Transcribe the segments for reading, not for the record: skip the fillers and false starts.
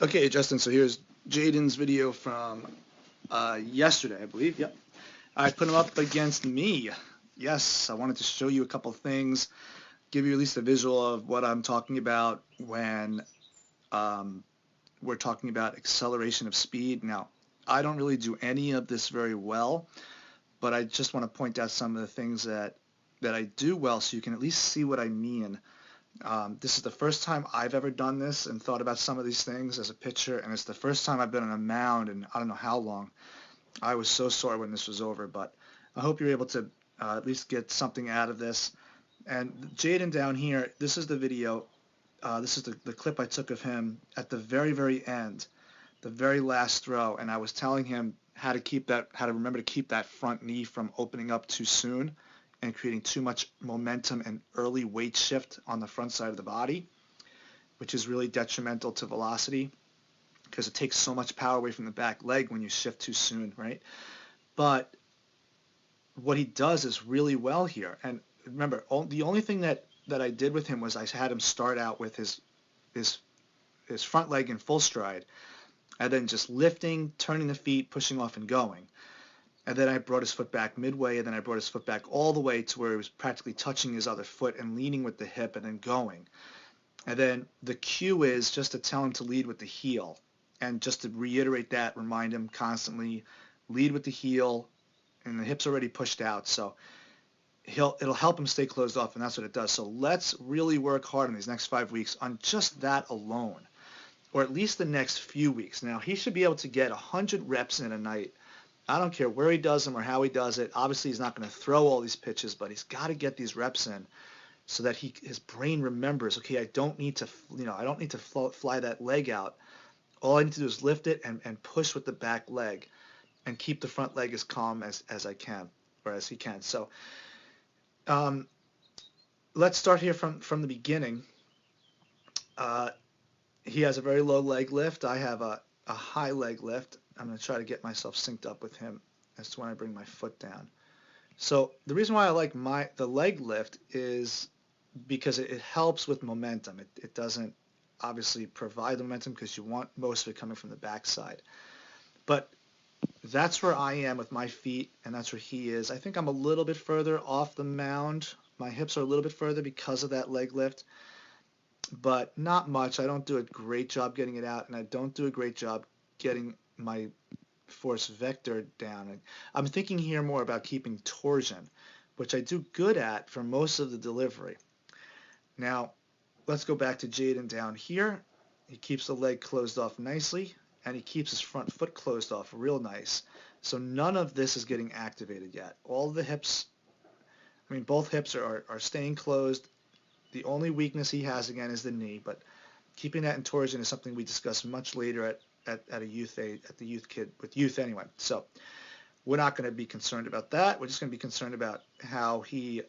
Okay, Justin, so here's Jaden's video from yesterday, I believe. Yep. I put him up against me. Yes, I wanted to show you a couple things, give you at least a visual of what I'm talking about when um, we're talking about acceleration of speed. Now, I don't really do any of this very well, but I just want to point out some of the things that I do well so you can at least see what I mean. This is the first time I've ever done this and thought about some of these things as a pitcher, and it's the first time I've been on a mound in I don't know how long. I was so sore when this was over, but I hope you're able to at least get something out of this. And Jaden down here, this is the video. This is the clip I took of him at the very, very end, the very last throw, and I was telling him how to remember to keep that front knee from opening up too soon and creating too much momentum and early weight shift on the front side of the body, which is really detrimental to velocity because it takes so much power away from the back leg when you shift too soon, right? But what he does is really well here. And remember, the only thing that I did with him was I had him start out with his front leg in full stride, and then just lifting, turning the feet, pushing off, and going. And then I brought his foot back midway, and then I brought his foot back all the way to where he was practically touching his other foot and leaning with the hip and then going. And then the cue is just to tell him to lead with the heel. And just to reiterate that, remind him constantly, lead with the heel, and the hip's already pushed out. So it'll help him stay closed off, and that's what it does. So let's really work hard in these next 5 weeks on just that alone, or at least the next few weeks. Now, he should be able to get 100 reps in a night. I don't care where he does them or how he does it. Obviously, he's not going to throw all these pitches, but he's got to get these reps in so that his brain remembers, okay, I don't need to fly that leg out. All I need to do is lift it and push with the back leg and keep the front leg as calm as I can, or as he can. So let's start here from the beginning. He has a very low leg lift. I have a high leg lift. I'm going to try to get myself synced up with him as to when I bring my foot down. So the reason why I like the leg lift is because it helps with momentum. It doesn't obviously provide the momentum because you want most of it coming from the backside. But that's where I am with my feet, and that's where he is. I think I'm a little bit further off the mound. My hips are a little bit further because of that leg lift, but not much. I don't do a great job getting it out, and I don't do a great job getting my force vector down. I'm thinking here more about keeping torsion, which I do good at for most of the delivery. Now, let's go back to Jaden down here. He keeps the leg closed off nicely, and he keeps his front foot closed off real nice. So none of this is getting activated yet. All the hips, both hips are staying closed. The only weakness he has, again, is the knee, but keeping that in torsion is something we discuss much later at the youth anyway. So we're not going to be concerned about that. We're just going to be concerned about how he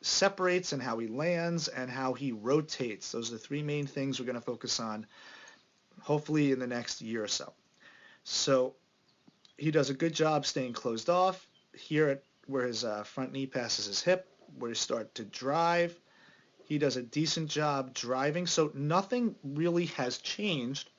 separates and how he lands and how he rotates. Those are the three main things we're going to focus on, hopefully in the next year or so. So he does a good job staying closed off. Here at where his front knee passes his hip, where he starts to drive, he does a decent job driving. So nothing really has changed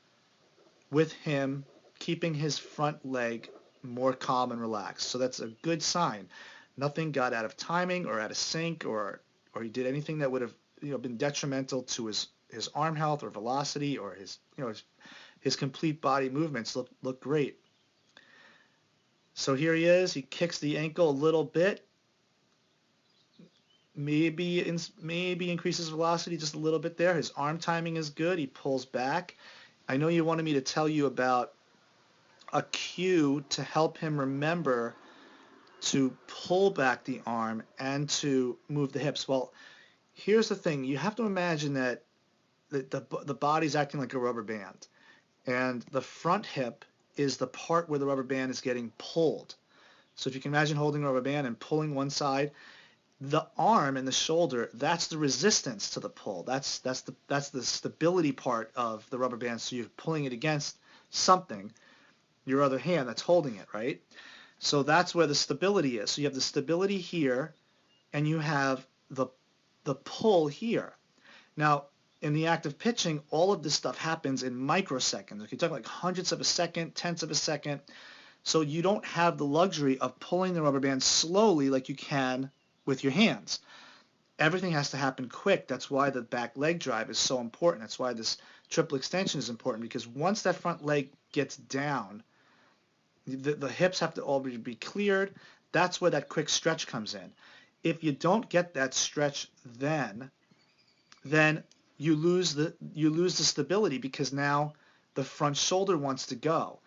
with him keeping his front leg more calm and relaxed. So that's a good sign. Nothing got out of timing or out of sync or he did anything that would have been detrimental to his arm health or velocity or his complete body movements look great. So here he is. He kicks the ankle a little bit. Maybe increases velocity just a little bit there. His arm timing is good. He pulls back. I know you wanted me to tell you about a cue to help him remember to pull back the arm and to move the hips. Well, here's the thing. You have to imagine that the body's acting like a rubber band, and the front hip is the part where the rubber band is getting pulled. So if you can imagine holding a rubber band and pulling one side, the arm and the shoulder, that's the resistance to the pull. That's the stability part of the rubber band. So you're pulling it against something, your other hand that's holding it, right? So that's where the stability is. So you have the stability here, and you have the pull here. Now, in the act of pitching, all of this stuff happens in microseconds. Okay, you're talking like hundredths of a second, tenths of a second. So you don't have the luxury of pulling the rubber band slowly like you can with your hands. Everything has to happen quick. That's why the back leg drive is so important. That's why this triple extension is important, because once that front leg gets down, the hips have to already be cleared. That's where that quick stretch comes in. If you don't get that stretch then you lose the stability, because now the front shoulder wants to go.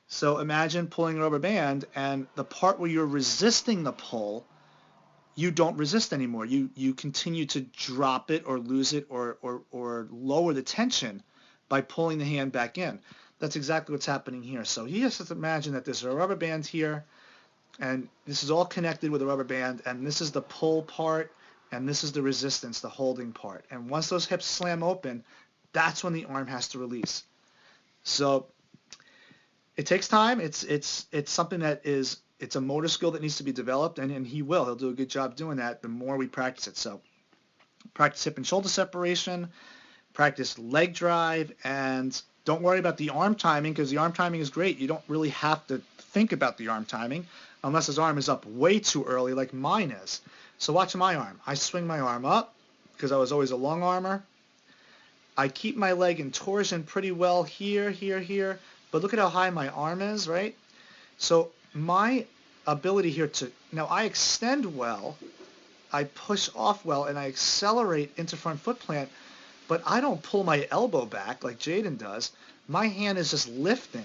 So imagine pulling a rubber band, and the part where you're resisting the pull, you don't resist anymore. You continue to drop it or lose it or lower the tension by pulling the hand back in. That's exactly what's happening here. So you just have to imagine that there's a rubber band here, and this is all connected with a rubber band, and this is the pull part, and this is the resistance, the holding part. And once those hips slam open, that's when the arm has to release. So it takes time. It's something that is, it's a motor skill that needs to be developed, and he'll do a good job doing that the more we practice it. So practice hip and shoulder separation, practice leg drive, and don't worry about the arm timing, because the arm timing is great. You don't really have to think about the arm timing unless his arm is up way too early like mine is. So watch my arm. I swing my arm up because I was always a long armer. I keep my leg in torsion pretty well here, here, here, but look at how high my arm is, right? So my ability here to, now I extend well, I push off well, and I accelerate into front foot plant, but I don't pull my elbow back like Jaden does. My hand is just lifting.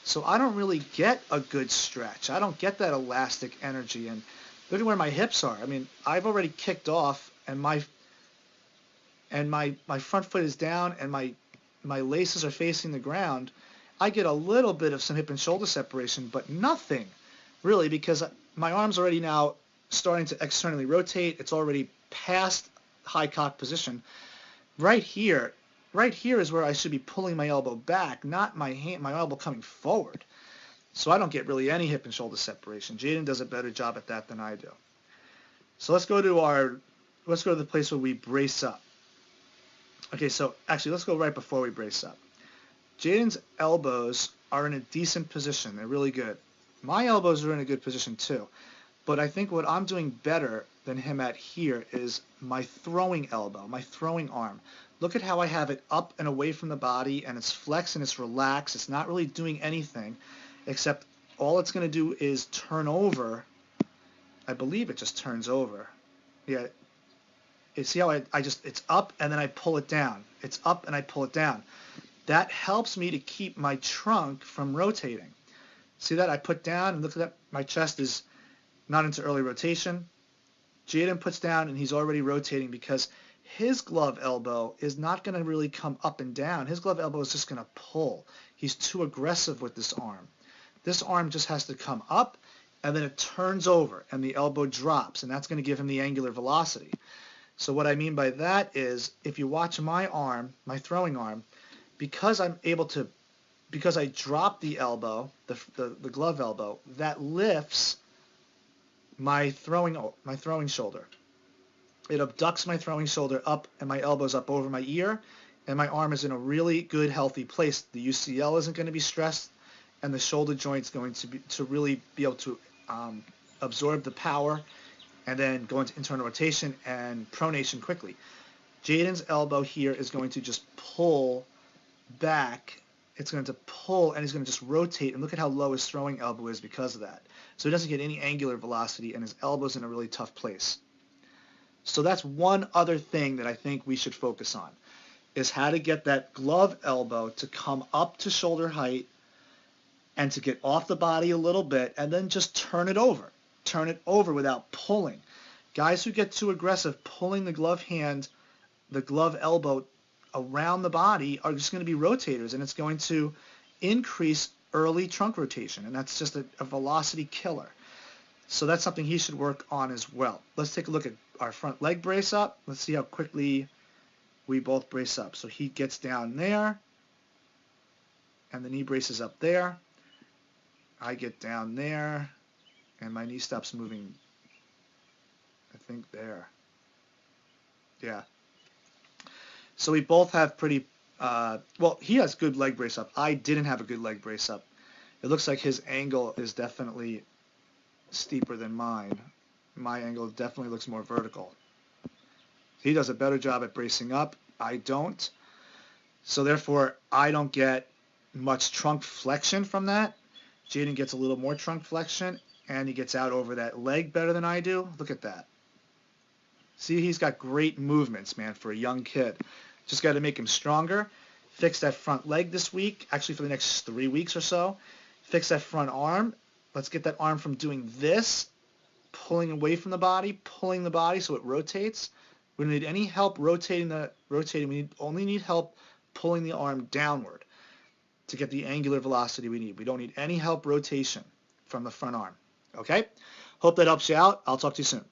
So I don't really get a good stretch. I don't get that elastic energy. And look at where my hips are. I mean, I've already kicked off, and my front foot is down, and my laces are facing the ground. I get a little bit of some hip and shoulder separation, but nothing really, because my arm's already now starting to externally rotate. It's already past high cock position. Right here is where I should be pulling my elbow back, not my elbow coming forward. So I don't get really any hip and shoulder separation. Jaden does a better job at that than I do. So let's go to the place where we brace up. Okay, so actually let's go right before we brace up. Jaden's elbows are in a decent position. They're really good. My elbows are in a good position too. But I think what I'm doing better than him at here is my throwing elbow, my throwing arm. Look at how I have it up and away from the body, and it's flexed and it's relaxed. It's not really doing anything, except all it's going to do is turn over. I believe it just turns over. Yeah. You see how it's up and then I pull it down. It's up and I pull it down. That helps me to keep my trunk from rotating. See that? I put down, and look at that. My chest is not into early rotation. Jaden puts down, and he's already rotating, because his glove elbow is not going to really come up and down. His glove elbow is just going to pull. He's too aggressive with this arm. This arm just has to come up, and then it turns over, and the elbow drops, and that's going to give him the angular velocity. So what I mean by that is, if you watch my arm, my throwing arm, because I drop the elbow, the glove elbow, that lifts my throwing shoulder. It abducts my throwing shoulder up, and my elbow's up over my ear, and my arm is in a really good, healthy place. The UCL isn't going to be stressed, and the shoulder joint's going to really be able to absorb the power, and then go into internal rotation and pronation quickly. Jaden's elbow here is going to just pull back. It's going to pull, and he's going to just rotate, and look at how low his throwing elbow is because of that. So he doesn't get any angular velocity, and his elbow's in a really tough place. So that's one other thing that I think we should focus on, is how to get that glove elbow to come up to shoulder height and to get off the body a little bit, and then just turn it over. Turn it over without pulling. Guys who get too aggressive pulling the glove hand, the glove elbow around the body, are just going to be rotators, and it's going to increase early trunk rotation, and that's just a velocity killer. So that's something he should work on as well. Let's take a look at our front leg brace up. Let's see how quickly we both brace up. So he gets down there, and the knee braces up there. I get down there, and my knee stops moving, I think there. Yeah. So we both have pretty, well, he has good leg brace up. I didn't have a good leg brace up. It looks like his angle is definitely steeper than mine. My angle definitely looks more vertical. He does a better job at bracing up. I don't. So therefore, I don't get much trunk flexion from that. Jaden gets a little more trunk flexion, and he gets out over that leg better than I do. Look at that. See, he's got great movements, man, for a young kid. Just got to make him stronger. Fix that front leg this week, actually for the next 3 weeks or so. Fix that front arm. Let's get that arm from doing this, pulling away from the body, pulling the body so it rotates. We don't need any help rotating. We only need help pulling the arm downward to get the angular velocity we need. We don't need any help rotation from the front arm. Okay? Hope that helps you out. I'll talk to you soon.